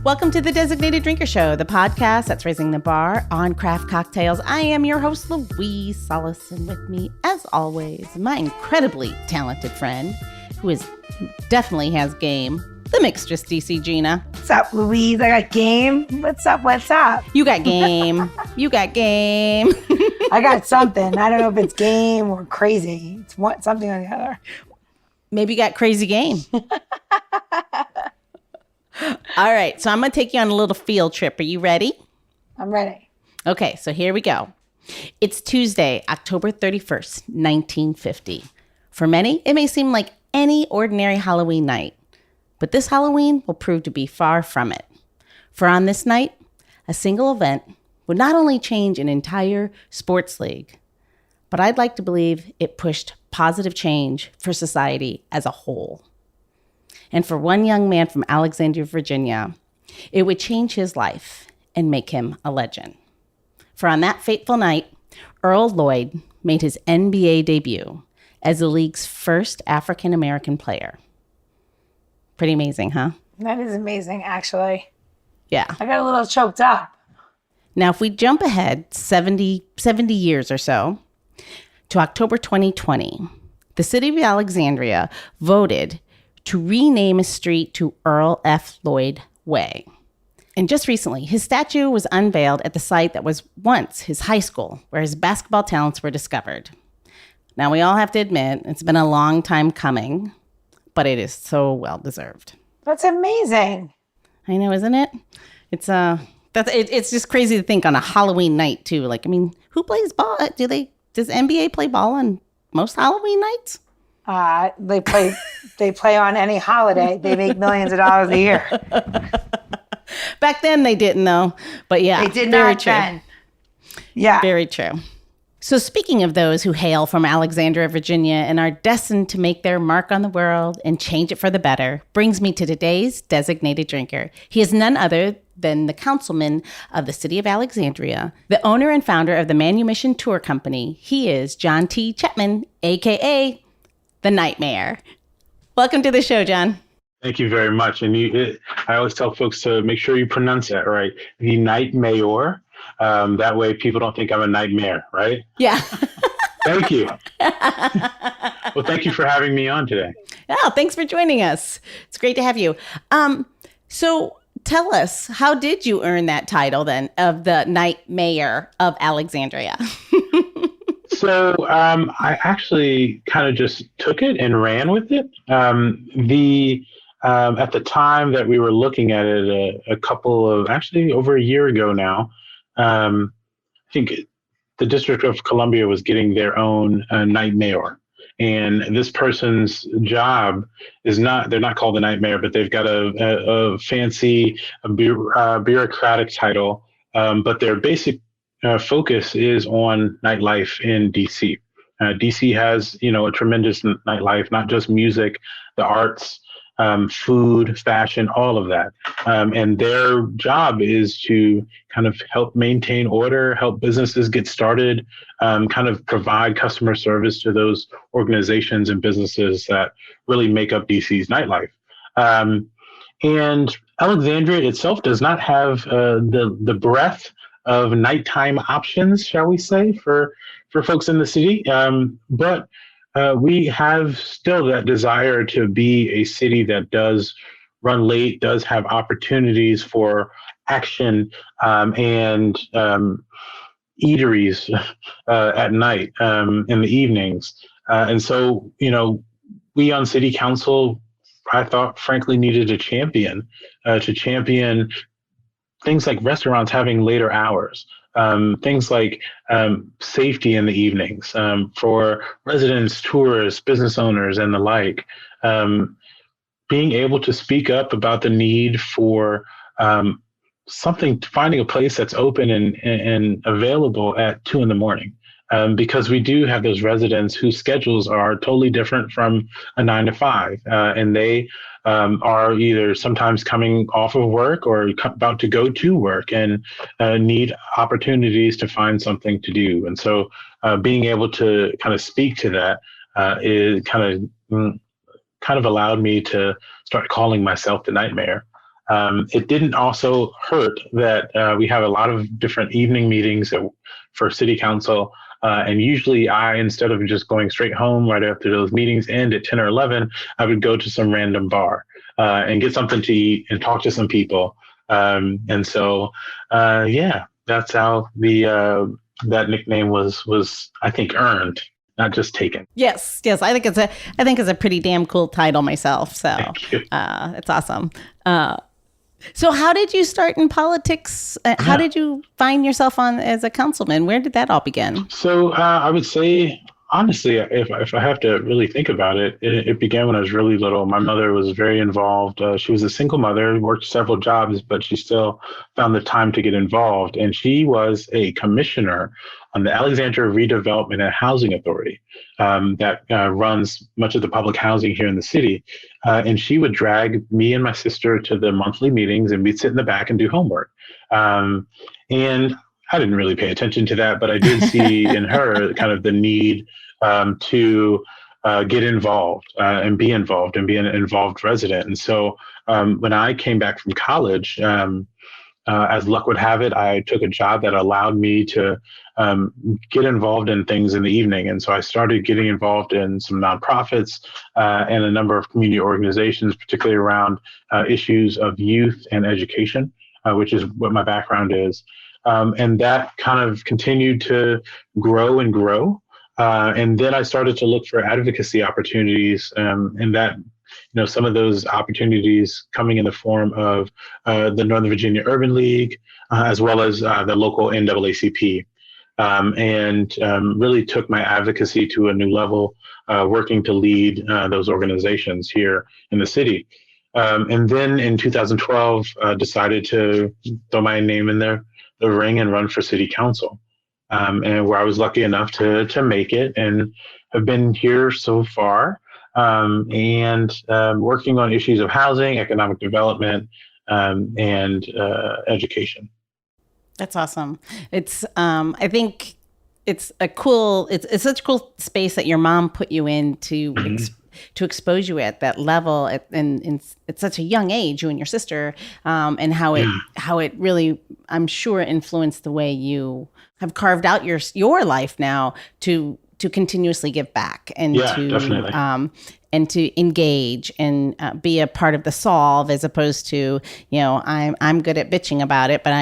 Welcome to the Designated Drinker Show, the podcast that's raising the bar on craft cocktails. I am your host, Louise Solis, and with me, as always, my incredibly talented friend, who definitely has game, the mixtress, DC Gina. What's up, Louise? I got game. What's up? You got game. You got game. I got something. I don't know if it's game or crazy. It's something or the other. Maybe you got crazy game. All right, so I'm going to take you on a little field trip. Are you ready? I'm ready. Okay, so here we go. It's Tuesday, October 31st, 1950. For many, it may seem like any ordinary Halloween night, but this Halloween will prove to be far from it. For on this night, a single event would not only change an entire sports league, but I'd like to believe it pushed positive change for society as a whole. And for one young man from Alexandria, Virginia, it would change his life and make him a legend. For on that fateful night, Earl Lloyd made his NBA debut as the league's first African-American player. Pretty amazing, huh? That is amazing, actually. Yeah. I got a little choked up. Now, if we jump ahead 70 years or so to October 2020, the city of Alexandria voted to rename a street to Earl F. Lloyd Way. And just recently, his statue was unveiled at the site that was once his high school, where his basketball talents were discovered. Now, we all have to admit, it's been a long time coming, but it is so well deserved. That's amazing. I know, isn't it? It's just crazy to think on a Halloween night, too. Like, I mean, who plays ball? Does NBA play ball on most Halloween nights? They play on any holiday. They make millions of dollars a year. Back then they didn't, though. But yeah, they did not then. Yeah, very true. So speaking of those who hail from Alexandria, Virginia, and are destined to make their mark on the world and change it for the better, brings me to today's designated drinker. He is none other than the Councilman of the city of Alexandria, the owner and founder of the Manumission Tour Company. He is John T. Chapman, a.k.a. the Nightmare. Welcome to the show, John. Thank you very much. And I always tell folks to make sure you pronounce that right. The Nightmare. That way people don't think I'm a nightmare, right? Yeah. Thank you. Well, thank you for having me on today. Oh, thanks for joining us. It's great to have you. So tell us, how did you earn that title then of the Nightmare of Alexandria? So I actually kind of just took it and ran with it. At the time that we were looking at it, actually over a year ago now, I think the District of Columbia was getting their own Nightmare. And this person's job they're not called the Nightmare, but they've got a fancy bureaucratic title, but their basic focus is on nightlife in DC. DC has, a tremendous nightlife, not just music, the arts, food, fashion, all of that. And their job is to kind of help maintain order, help businesses get started, kind of provide customer service to those organizations and businesses that really make up DC's nightlife. And Alexandria itself does not have the breadth of nighttime options, shall we say, for folks in the city. But we have still that desire to be a city that does run late, does have opportunities for action and eateries at night, in the evenings. And so, we on city council, I thought, frankly, needed a champion to champion things like restaurants having later hours, things like safety in the evenings for residents, tourists, business owners, and the like. Being able to speak up about the need for finding a place that's open and available at 2 a.m. Because we do have those residents whose schedules are totally different from a 9 to 5, and they are either sometimes coming off of work or about to go to work and need opportunities to find something to do. And so being able to kind of speak to that is kind of allowed me to start calling myself the Nightmare. It didn't also hurt that we have a lot of different evening meetings for city council. And usually instead of just going straight home right after those meetings end at 10 or 11, I would go to some random bar and get something to eat and talk to some people. And so, that's how that nickname was, I think, earned, not just taken. Yes. I think it's a pretty damn cool title myself. So it's awesome. So how did you start in politics? How did you find yourself on as a councilman? Where did that all begin? So I would say, honestly, if I have to really think about it, it began when I was really little. My mother was very involved. She was a single mother, worked several jobs, but she still found the time to get involved. And she was a commissioner on the Alexandria Redevelopment and Housing Authority that runs much of the public housing here in the city. And she would drag me and my sister to the monthly meetings, and we'd sit in the back and do homework. And I didn't really pay attention to that, but I did see in her kind of the need to get involved and be involved and be an involved resident. And so when I came back from college, as luck would have it, I took a job that allowed me to get involved in things in the evening. And so I started getting involved in some nonprofits and a number of community organizations, particularly around issues of youth and education, which is what my background is. And that kind of continued to grow and grow. And then I started to look for advocacy opportunities, and that, some of those opportunities coming in the form of the Northern Virginia Urban League, as well as the local NAACP, and really took my advocacy to a new level, working to lead those organizations here in the city. And then in 2012, decided to throw my name in the ring and run for city council, and where I was lucky enough to make it and have been here so far, and working on issues of housing, economic development, and education. That's awesome. It's I think it's it's such a cool space that your mom put you in to expose you at that level and at such a young age, you and your sister, and how it really, I'm sure, influenced the way you have carved out your life now to continuously give back and to engage and be a part of the solve, as opposed to, I'm good at bitching about it, but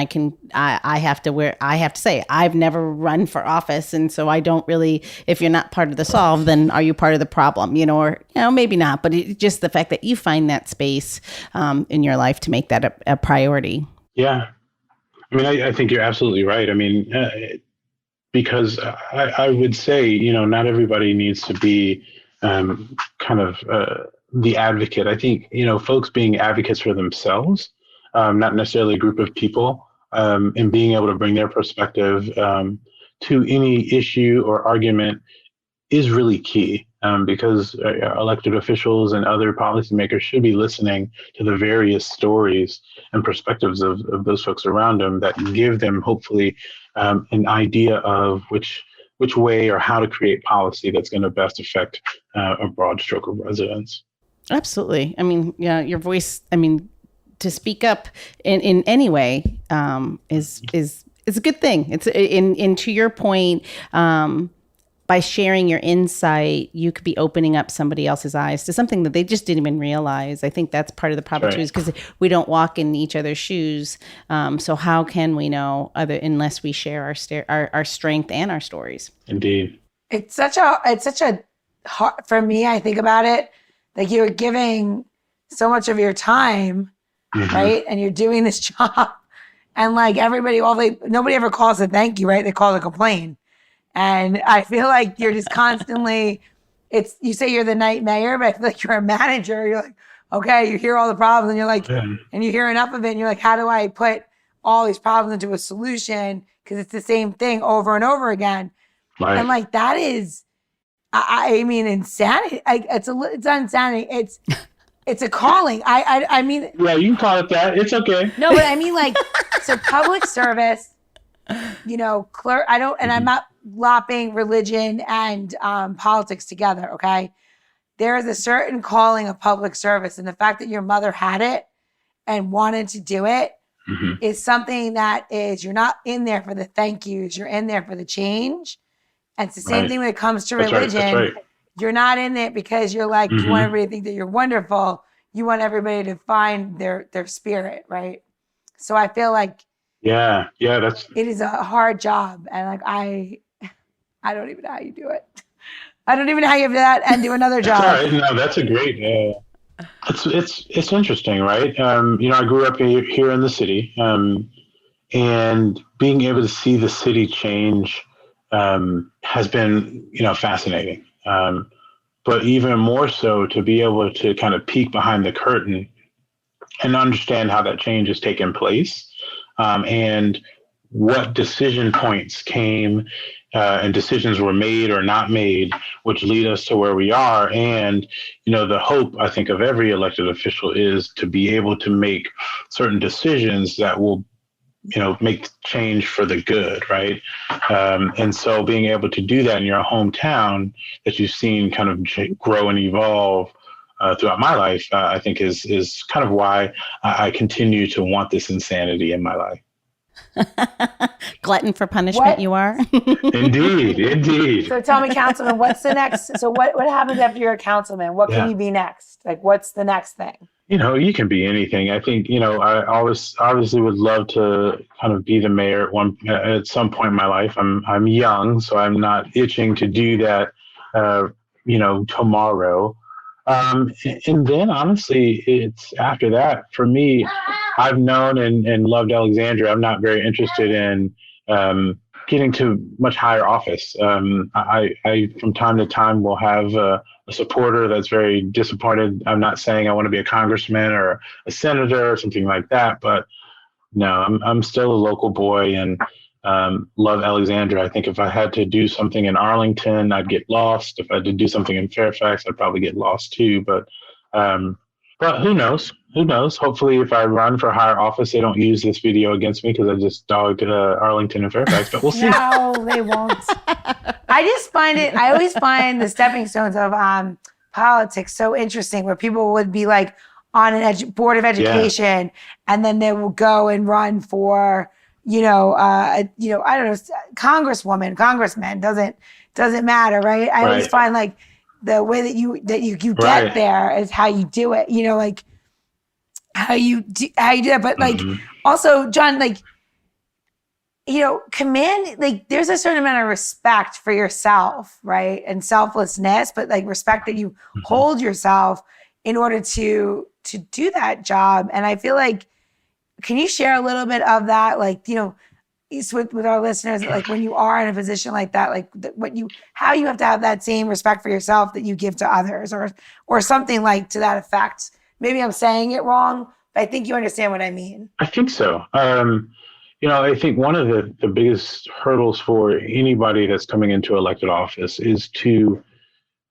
I have to say I've never run for office, and so I don't really. If you're not part of the solve, then are you part of the problem? Or maybe not, but just the fact that you find that space in your life to make that a priority. Yeah, I mean, I think you're absolutely right. I mean, because I would say, not everybody needs to be kind of the advocate. I think, folks being advocates for themselves, not necessarily a group of people, and being able to bring their perspective to any issue or argument is really key, because elected officials and other policymakers should be listening to the various stories and perspectives of those folks around them that give them, hopefully, an idea of which way or how to create policy that's going to best affect a broad stroke of residents. Absolutely. I mean, your voice, to speak up in any way is a good thing. It's in to your point, by sharing your insight, you could be opening up somebody else's eyes to something that they just didn't even realize. I think that's part of the problem too, is because we don't walk in each other's shoes. So how can we know unless we share our strength and our stories? Indeed. It's such a hard, for me, I think about it, like you're giving so much of your time, right? And you're doing this job, and like everybody, nobody ever calls to thank you, right? They call to complain. And I feel like you're just constantly, you say you're the night mayor, but I feel like you're a manager. You're like, okay, you hear all the problems, and you're like, and you hear enough of it, and you're like, how do I put all these problems into a solution? Because it's the same thing over and over again. Right. And like, that is, I mean, insanity. It's not insanity. It's a calling. I mean. Yeah, you can call it that. It's okay. No, but I mean, like, so public service, clerk, and I'm not lopping religion and politics together, okay? There is a certain calling of public service, and the fact that your mother had it and wanted to do it Mm-hmm. is something that is, you're not in there for the thank yous, you're in there for the change. And it's the same thing when it comes to religion. That's right. You're not in it because you're like, you want everybody to think that you're wonderful. You want everybody to find their spirit, right? So I feel like it is a hard job. And like, I don't even know how you do it. I don't even know how you have that and do another job. All right. No, that's a great, it's interesting, right? I grew up here in the city, and being able to see the city change has been, fascinating. But even more so to be able to kind of peek behind the curtain and understand how that change has taken place, and what decision points came and decisions were made or not made, which lead us to where we are. And, the hope, I think, of every elected official is to be able to make certain decisions that will, make change for the good, right? And so being able to do that in your hometown that you've seen kind of grow and evolve throughout my life, I think is kind of why I continue to want this insanity in my life. Glutton for punishment, you are. Indeed. So tell me, Councilman, what's the next? So what happens after you're a councilman? What can you be next? Like, what's the next thing? You can be anything. I think, I always obviously would love to kind of be the mayor at some point in my life. I'm young, so I'm not itching to do that, tomorrow. And then honestly, it's after that for me. I've known and loved Alexandria. I'm not very interested in getting to much higher office. I from time to time will have a supporter that's very disappointed. I'm not saying I want to be a congressman or a senator or something like that, but no, I'm still a local boy and love Alexandria. I think if I had to do something in Arlington, I'd get lost. If I had to do something in Fairfax, I'd probably get lost too. But who knows? Hopefully, if I run for higher office, they don't use this video against me because I just dogged Arlington and Fairfax. But we'll see. No, they won't. I always find the stepping stones of politics so interesting, where people would be like on an board of education, and then they will go and run for, I don't know, congressman, doesn't matter, right? I always find like the way that you get there is how you do it, like how you do that. But like, also, John, like, command, like there's a certain amount of respect for yourself, right? And selflessness, but like respect that you hold yourself in order to do that job. And I feel like, can you share a little bit of that? Like, with our listeners, like when you are in a position like that, like how you have to have that same respect for yourself that you give to others, or something like to that effect. Maybe I'm saying it wrong, but I think you understand what I mean. I think so. I think one of the biggest hurdles for anybody that's coming into elected office is to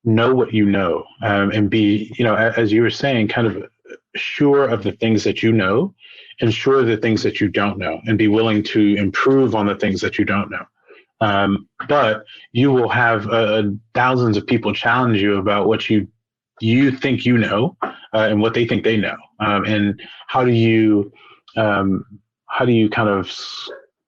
know what you know, and be, as you were saying, kind of sure of the things that you know and sure of the things that you don't know, and be willing to improve on the things that you don't know. But you will have thousands of people challenge you about what you think you know, and what they think they know. And how do you kind of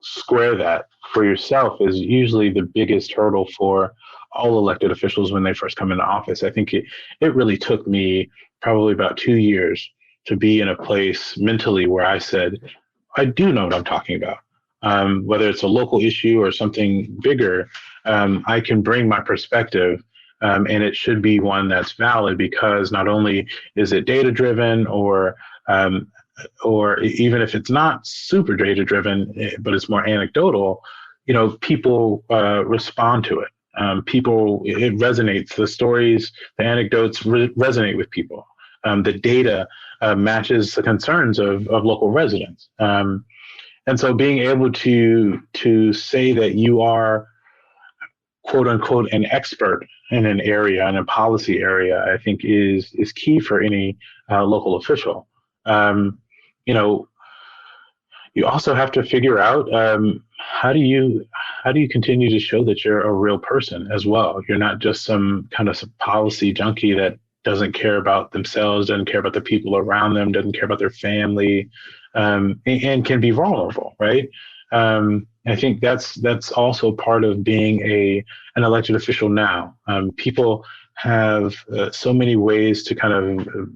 square that for yourself is usually the biggest hurdle for all elected officials when they first come into office. I think it really took me probably about 2 years to be in a place mentally where I said, I do know what I'm talking about. Whether it's a local issue or something bigger, I can bring my perspective, and it should be one that's valid, because not only is it data driven, or even if it's not super data driven, but it's more anecdotal, people respond to it. It resonates. The stories, the anecdotes resonate with people. The data matches the concerns of local residents. And so being able to say that you are, quote unquote, an expert in an area, in a policy area, I think is key for any local official. You also have to figure out how do you continue to show that you're a real person as well. You're not just some kind of policy junkie that doesn't care about themselves, doesn't care about the people around them, doesn't care about their family, and can be vulnerable, right? I think that's also part of being an elected official now. People have so many ways to kind of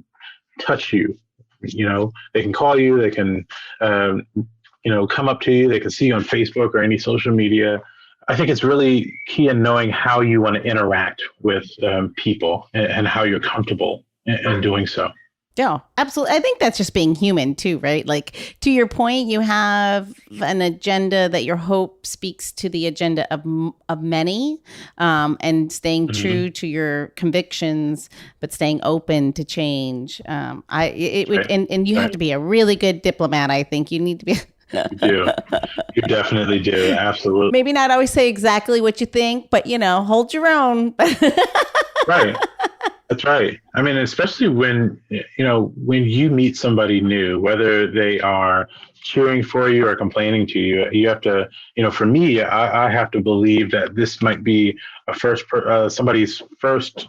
touch you. They can call you, they can come up to you, they can see you on Facebook or any social media. I think it's really key in knowing how you want to interact with people and how you're comfortable in doing so. Yeah, absolutely. I think that's just being human too, right? Like, to your point, you have an agenda that your hope speaks to the agenda of many, and staying true to your convictions, but staying open to change. And you have to be a really good diplomat. I think you need to be. You do. You definitely do. Absolutely. Maybe not always say exactly what you think, but hold your own. Right. That's right. I mean, especially when you meet somebody new, whether they are cheering for you or complaining to you, you have to, for me, I have to believe that this might be somebody's first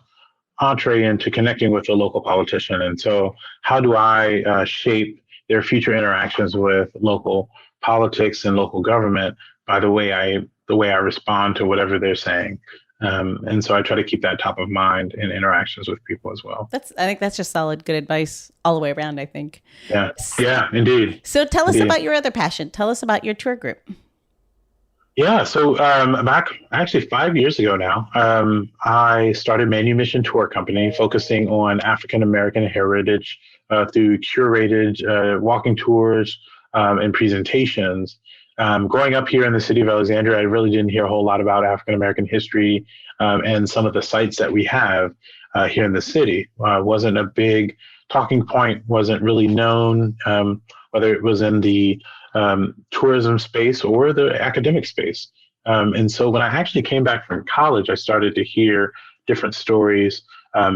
entree into connecting with a local politician. And so how do I shape their future interactions with local politics and local government by the way I respond to whatever they're saying? And so I try to keep that top of mind in interactions with people as well. I think that's just solid, good advice all the way around, I think. Yeah, indeed. So tell us about your other passion. Tell us about your tour group. Yeah, so back actually 5 years ago now, I started Manumission Tour Company, focusing on African American heritage through curated walking tours and presentations. Growing up here in the city of Alexandria, I really didn't hear a whole lot about African American history and some of the sites that we have here in the city. Wasn't a big talking point, wasn't really known, whether it was in the tourism space or the academic space. And so when I actually came back from college, I started to hear different stories,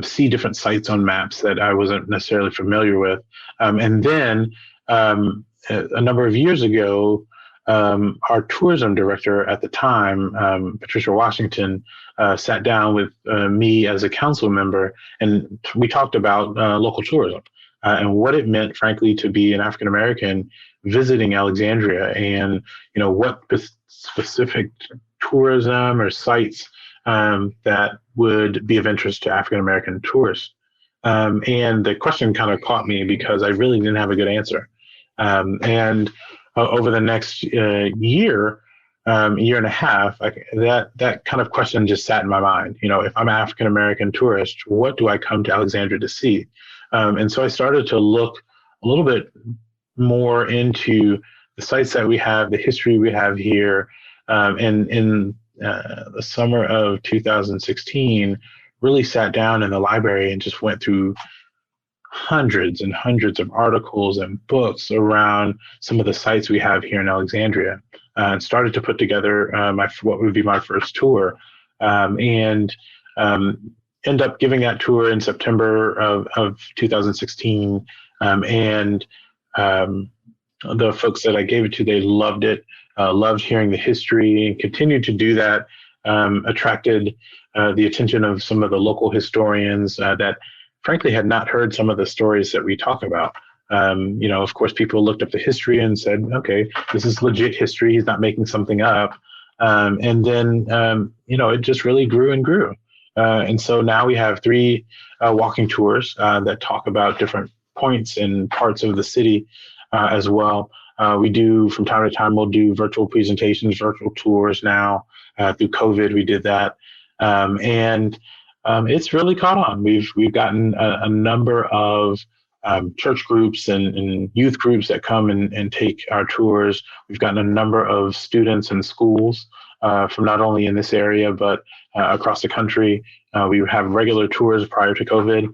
see different sites on maps that I wasn't necessarily familiar with. And then a number of years ago, our tourism director at the time, Patricia Washington, sat down with me as a council member, and we talked about local tourism and what it meant, frankly, to be an African American visiting Alexandria, and what specific tourism or sites that would be of interest to African American tourists. And the question kind of caught me because I really didn't have a good answer. And over the next year and a half, that kind of question just sat in my mind. If I'm an African American tourist, what do I come to Alexandria to see? And so I started to look a little bit more into the sites that we have, the history we have here. And in the summer of 2016, really sat down in the library and just went through hundreds and hundreds of articles and books around some of the sites we have here in Alexandria, and started to put together what would be my first tour, and end up giving that tour in September of 2016. And the folks that I gave it to, they loved it, loved hearing the history, and continued to do that, attracted the attention of some of the local historians that frankly had not heard some of the stories that we talk about. Of course, people looked up the history and said, okay, this is legit history. He's not making something up. And then, it just really grew and grew. And so now we have 3 walking tours that talk about different points and parts of the city as well. We do, from time to time, we'll do virtual presentations, virtual tours now. Through COVID, we did that. And it's really caught on. We've gotten a number of church groups and youth groups that come and take our tours. We've gotten a number of students and schools from not only in this area, but across the country. We have regular tours prior to COVID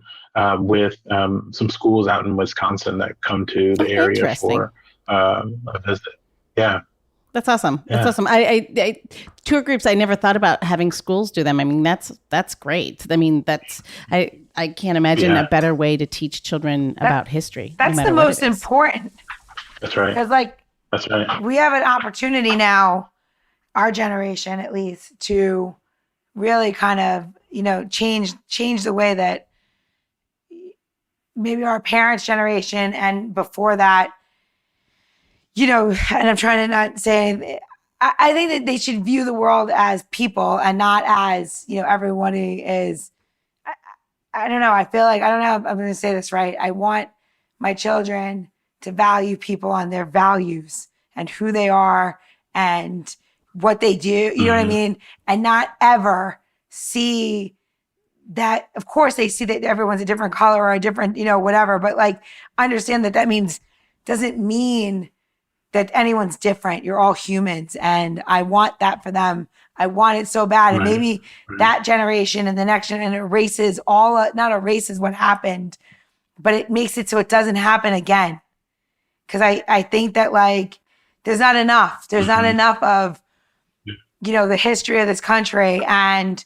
with some schools out in Wisconsin that come to the area for a visit. Yeah. That's awesome. That's awesome. I tour groups, I never thought about having schools do them. I mean, that's great. I mean, I can't imagine a better way to teach children about history. That's the most important. That's right. Because that's right. We have an opportunity now, our generation at least, to really kind of, change the way that maybe our parents' generation and before that, you know, and I'm trying to not say, I think that they should view the world as people and not as, you know, everyone is, I don't know. I feel like, I don't know if I'm going to say this right. I want my children to value people on their values and who they are and what they do. You know what I mean? And not ever see that, of course, they see that everyone's a different color or a different, you know, whatever, but like understand that doesn't mean that anyone's different. You're all humans. And I want that for them. I want it so bad. And maybe that generation and the next generation erases not erases what happened, but it makes it so it doesn't happen again. Cause I think that like, there's not enough. There's not enough of, you know, the history of this country and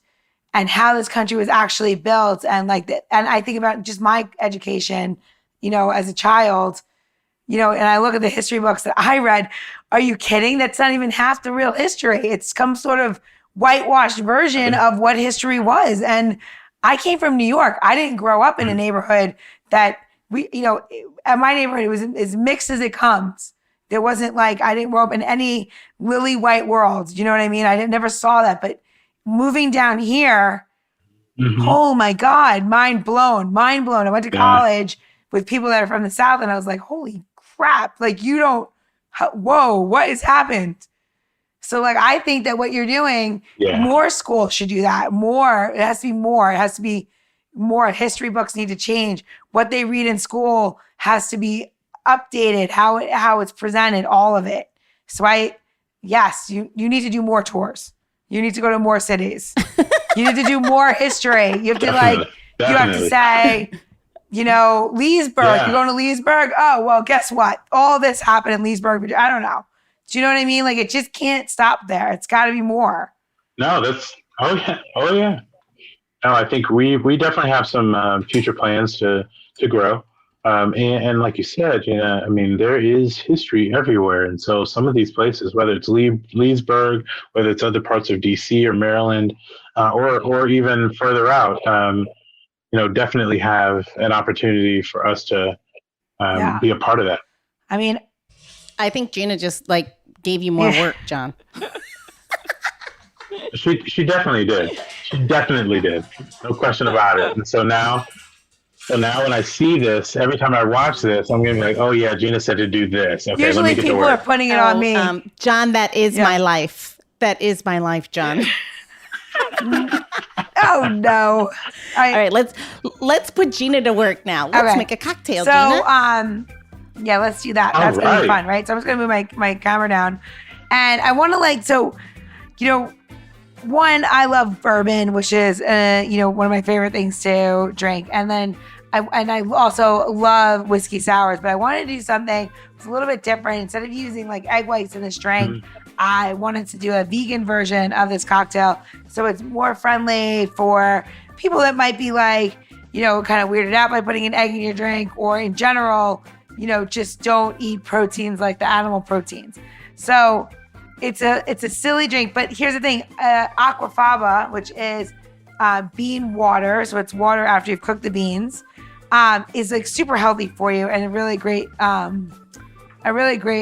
how this country was actually built. And like, and I think about just my education, you know, as a child, you know, and I look at the history books that I read. Are you kidding? That's not even half the real history. It's some sort of whitewashed version of what history was. And I came from New York. I didn't grow up in a neighborhood that you know, at my neighborhood, it was as mixed as it comes. There wasn't like, I didn't grow up in any lily white world. You know what I mean? I never saw that. But moving down here, oh my God, mind blown. I went to college with people that are from the South and I was like, holy crap. Like whoa, what has happened? So like, I think that what you're doing, more schools should do that. It has to be more. It has to be more. History books need to change. What they read in school has to be updated, how it's presented, all of it. So yes, you need to do more tours. You need to go to more cities. You need to do more history. You have to you have to say, you know, Leesburg, you're going to Leesburg. Oh, well, guess what? All this happened in Leesburg. I don't know. Do you know what I mean? Like, it just can't stop there. It's got to be more. No, oh yeah. No, I think we definitely have some future plans to grow. And like you said, you know, I mean, there is history everywhere. And so some of these places, whether it's Leesburg, whether it's other parts of DC or Maryland, or even further out, you know, definitely have an opportunity for us to be a part of that. I mean, I think Gina just like gave you more work, John. She definitely did. She definitely did. No question about it. And so now when I see this, every time I watch this, I'm going to be like, oh yeah, Gina said to do this. Okay, usually let me get people to work. are putting it on me. John, that is my life. That is my life, John. Oh no. All right, let's put Gina to work now. Let's make a cocktail, Gina. Yeah, let's do that. That's gonna be fun, right? So I'm just gonna move my camera down. And I wanna you know, one, I love bourbon, which is you know, one of my favorite things to drink. And then I also love whiskey sours, but I wanted to do something that's a little bit different. Instead of using like egg whites in this drink, I wanted to do a vegan version of this cocktail. So it's more friendly for people that might be like, you know, kind of weirded out by putting an egg in your drink, or in general, you know, just don't eat proteins like the animal proteins. So it's a silly drink, but here's the thing. Aquafaba, which is bean water, so it's water after you've cooked the beans, is like super healthy for you and a really great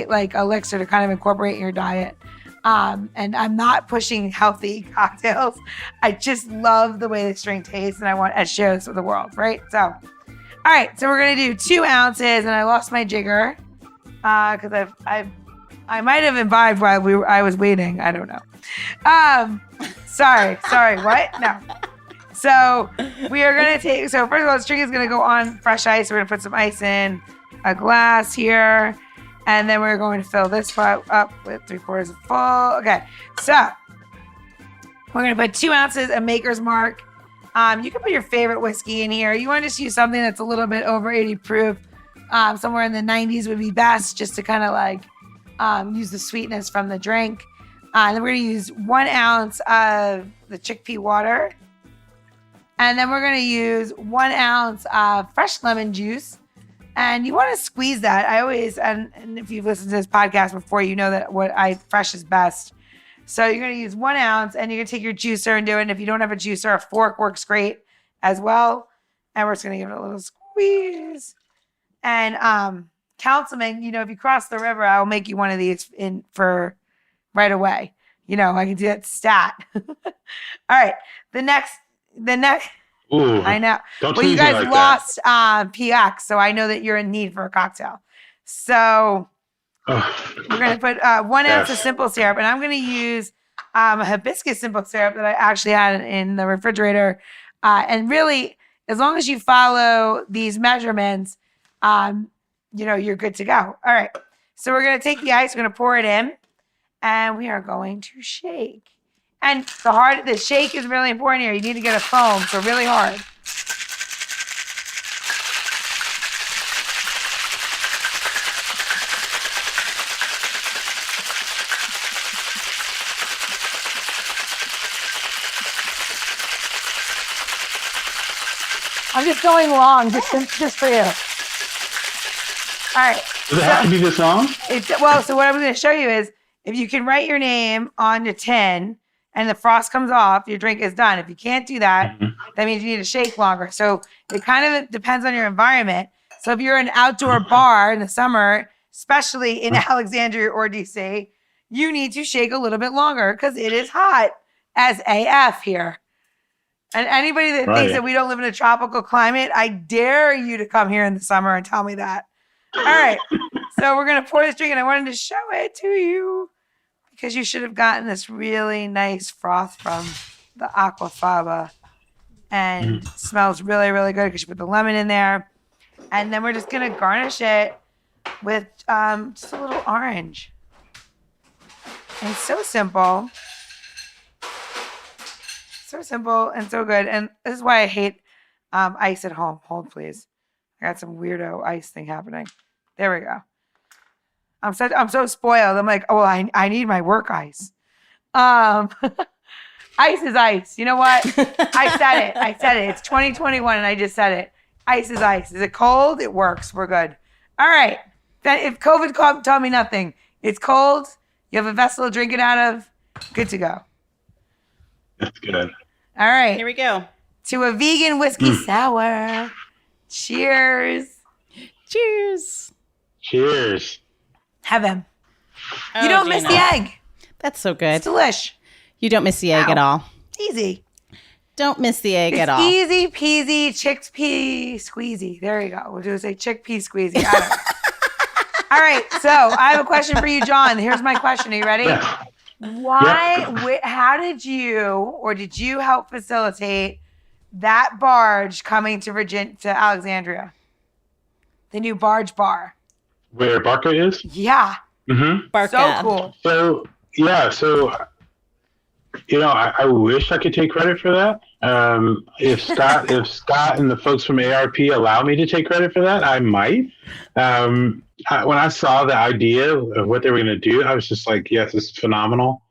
like elixir to kind of incorporate in your diet. And I'm not pushing healthy cocktails. I just love the way this drink tastes, and I want to share this with the world, right? So, all right, so we're gonna do 2 ounces, and I lost my jigger because I might have imbibed while I was waiting. I don't know. Sorry. What? No. So we are gonna take. So first of all, this drink is gonna go on fresh ice. We're gonna put some ice in a glass here. And then we're going to fill this spot up with 3/4 full. Okay, so we're going to put 2 ounces of Maker's Mark. You can put your favorite whiskey in here. You want to just use something that's a little bit over 80 proof. Somewhere in the 90s would be best, just to kind of like use the sweetness from the drink. And then we're going to use 1 ounce of the chickpea water. And then we're going to use 1 ounce of fresh lemon juice. And you want to squeeze that. I always, and if you've listened to this podcast before, you know that fresh is best. So you're going to use 1 ounce, and you're going to take your juicer and do it. And if you don't have a juicer, a fork works great as well. And we're just going to give it a little squeeze. And Councilman, if you cross the river, I'll make you one of these for right away. I can do that stat. All right. The next. Ooh, I know. Don't Well, you tease me guys like lost PX, so I know that you're in need for a cocktail. So we're going to put 1 ounce of simple syrup, and I'm going to use a hibiscus simple syrup that I actually had in the refrigerator. And really, as long as you follow these measurements, you're good to go. All right. So we're going to take the ice, we're going to pour it in, and we are going to shake. And the shake is really important here. You need to get a foam, so really hard. I'm just going long, just for you. All right. Does it have to be this long? So what I'm going to show you is if you can write your name on your tin and the frost comes off, your drink is done. If you can't do that, that means you need to shake longer. So it kind of depends on your environment. So if you're in an outdoor bar in the summer, especially in Alexandria or DC, you need to shake a little bit longer because it is hot as AF here. And anybody that thinks that we don't live in a tropical climate, I dare you to come here in the summer and tell me that. All right. So we're going to pour this drink, and I wanted to show it to you because you should have gotten this really nice froth from the aquafaba. And it smells really, really good because you put the lemon in there. And then we're just going to garnish it with just a little orange. And it's so simple. So simple and so good. And this is why I hate ice at home. Hold, please. I got some weirdo ice thing happening. There we go. I'm so spoiled. I'm like, oh, well, I need my work ice. Ice is ice. You know what? I said it. It's 2021 and I just said it. Ice is ice. Is it cold? It works. We're good. All right. Then if COVID taught me nothing, it's cold. You have a vessel to drink it out of. Good to go. That's good. All right. Here we go. To a vegan whiskey sour. Cheers. Cheers. Cheers. Heaven. You don't miss the egg. That's so good. It's delish. You don't miss the egg at all. Easy. Don't miss the egg at all. Easy peasy chickpea squeezy. There you go. We'll just say chickpea squeezy. I don't know. All right. So I have a question for you, John. Here's my question. Are you ready? Yeah. How did you help facilitate that barge coming to Alexandria? The new barge bar. Where Barca is? Yeah. Mm-hmm. Barca. So cool. So, I wish I could take credit for that. If Scott and the folks from ARP allow me to take credit for that, I might. When I saw the idea of what they were going to do, I was just like, yes, this is phenomenal.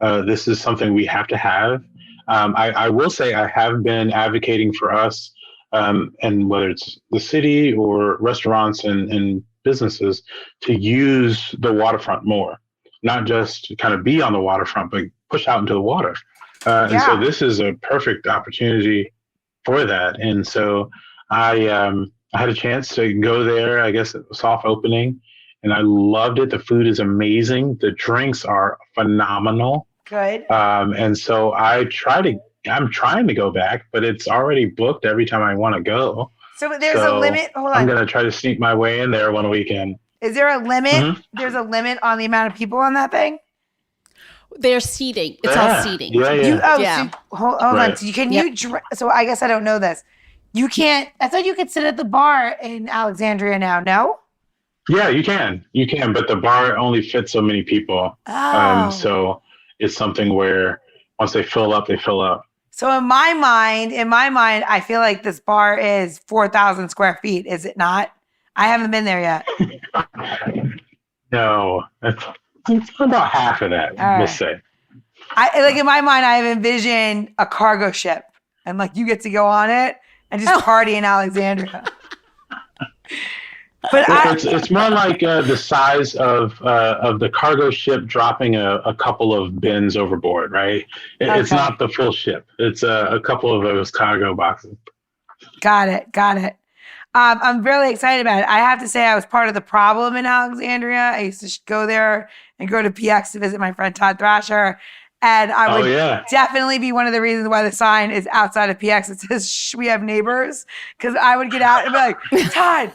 This is something we have to have. I will say I have been advocating for us, and whether it's the city or restaurants and businesses, to use the waterfront more, not just kind of be on the waterfront, but push out into the water. And so this is a perfect opportunity for that. And so I had a chance to go there, I guess, at the soft opening, and I loved it. The food is amazing. The drinks are phenomenal. Good. And so I'm trying to go back, but it's already booked every time I want to go. So there's a limit. Hold on. I'm going to try to sneak my way in there one weekend. Is there a limit? Mm-hmm. There's a limit on the amount of people on that thing? They're seating. It's all seating. Yeah. So, hold on. So so I guess I don't know this. You can't, I thought you could sit at the bar in Alexandria now, no? Yeah, you can. You can, but the bar only fits so many people. Oh. So it's something where once they fill up, they fill up. So in my mind, I feel like this bar is 4,000 square feet. Is it not? I haven't been there yet. No, it's about half of that, let's say. In my mind, I have envisioned a cargo ship, and like you get to go on it and just party in Alexandria. But it's more like the size of the cargo ship dropping a couple of bins overboard, right? It's not the full ship. It's a couple of those cargo boxes. Got it. I'm really excited about it. I have to say I was part of the problem in Alexandria. I used to go there and go to PX to visit my friend Todd Thrasher. And I would definitely be one of the reasons why the sign is outside of PX. It says, "Shh, we have neighbors." Because I would get out and be like, "Todd,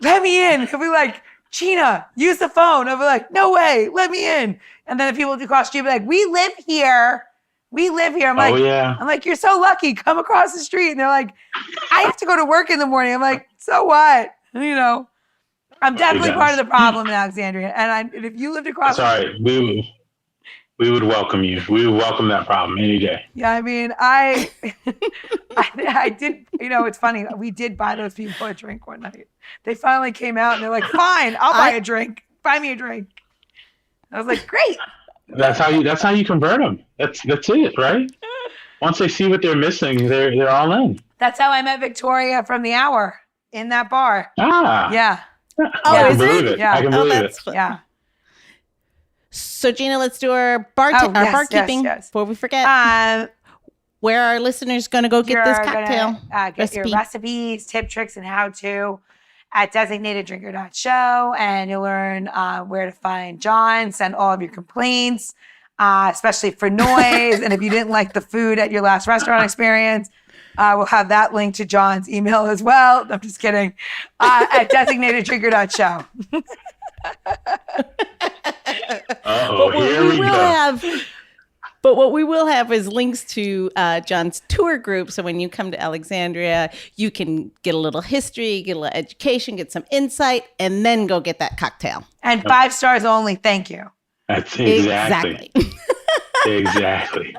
let me in." He'll be like, "Gina, use the phone." I'll be like, "No way, let me in." And then the people across the street be like, "We live here. We live here." I'm like, "You're so lucky. Come across the street." And they're like, "I have to go to work in the morning." I'm like, "So what?" You know, I'm definitely part of the problem in Alexandria. And if you lived across the street. We would welcome you. We would welcome that problem any day. Yeah, I mean, I did, it's funny. We did buy those people a drink one night. They finally came out and they're like, "Fine, I'll buy a drink. Buy me a drink." I was like, "Great." That's how you convert them. That's it, right? Once they see what they're missing, they're all in. That's how I met Victoria from the Hour in that bar. Ah. Yeah. I can believe it. Yeah. I can believe it. Fun. Yeah. So Gina, let's do our barkeeping before we forget. Where are our listeners going to go get this cocktail? Get your recipes, tip, tricks, and how-to at designateddrinker.show, and you'll learn where to find John, send all of your complaints, especially for noise. And if you didn't like the food at your last restaurant experience, we'll have that link to John's email as well. I'm just kidding. At designateddrinker.show. But what we will have is links to John's tour group. So when you come to Alexandria, you can get a little history, get a little education, get some insight, and then go get that cocktail. And 5 stars only. Thank you. That's exactly. Exactly.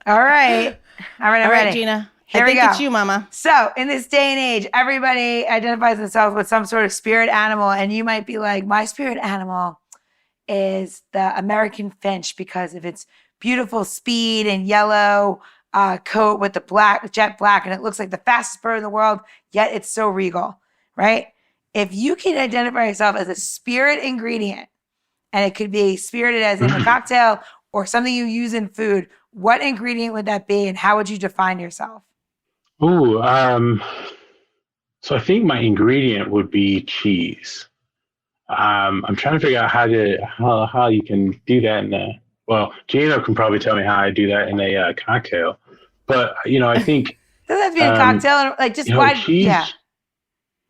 All right. I'm ready. Gina. Here I think we go. It's you, Mama. So in this day and age, everybody identifies themselves with some sort of spirit animal. And you might be like, my spirit animal is the American finch because of its beautiful speed and yellow coat with the jet black. And it looks like the fastest bird in the world, yet it's so regal, right? If you can identify yourself as a spirit ingredient, and it could be spirited as in a cocktail or something you use in food, what ingredient would that be? And how would you define yourself? Ooh, so I think my ingredient would be cheese. I'm trying to figure out how you can do that Gino can probably tell me how I do that in a cocktail. But I think doesn't have to be a cocktail, like just why? Cheese,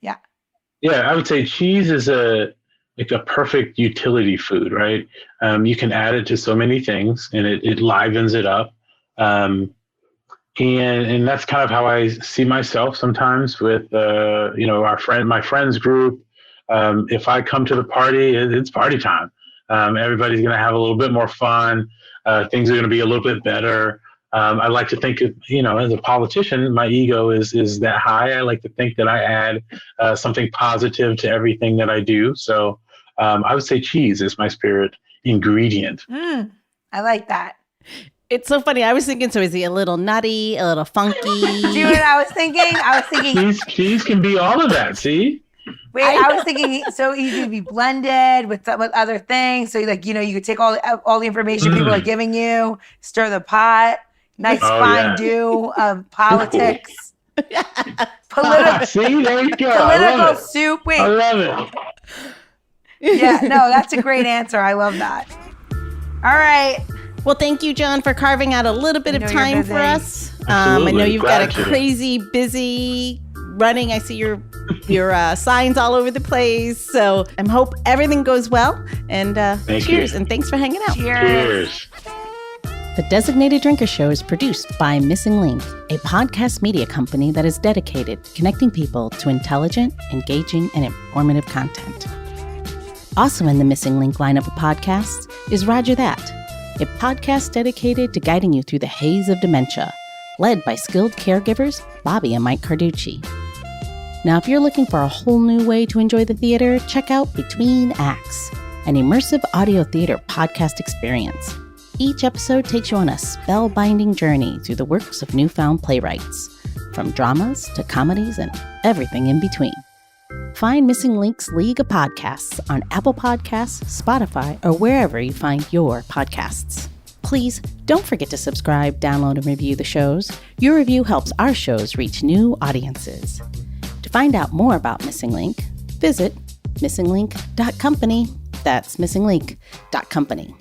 yeah. I would say cheese is a perfect utility food, right? You can add it to so many things, and it livens it up. And that's kind of how I see myself sometimes with my friends group. If I come to the party, it's party time. Everybody's going to have a little bit more fun. Things are going to be a little bit better. I like to think of, as a politician, my ego is that high. I like to think that I add something positive to everything that I do. So I would say cheese is my spirit ingredient. I like that. It's so funny. I was thinking, so is he a little nutty, a little funky? Do you know what I was thinking? Cheese can be all of that, see? Wait, I was thinking so easy to be blended with other things. So you could take all the information people are giving you, stir the pot, nice fondue of politics. See, there you go. Political soup. Wait. I love it. Yeah, no, that's a great answer. I love that. All right. Well, thank you, John, for carving out a little bit of time for us. I know you've got a crazy busy running. I see your signs all over the place. So I hope everything goes well. And cheers. And thanks for hanging out. Cheers. The Designated Drinker Show is produced by Missing Link, a podcast media company that is dedicated to connecting people to intelligent, engaging, and informative content. Also in the Missing Link lineup of podcasts is Rodger That, a podcast dedicated to guiding you through the haze of dementia, led by skilled caregivers Bobbi and Mike Carducci. Now, if you're looking for a whole new way to enjoy the theater, check out Between Acts, an immersive audio theater podcast experience. Each episode takes you on a spellbinding journey through the works of newfound playwrights, from dramas to comedies and everything in between. Find Missing Link's League of Podcasts on Apple Podcasts, Spotify, or wherever you find your podcasts. Please don't forget to subscribe, download, and review the shows. Your review helps our shows reach new audiences. To find out more about Missing Link, visit missinglink.company. That's missinglink.company.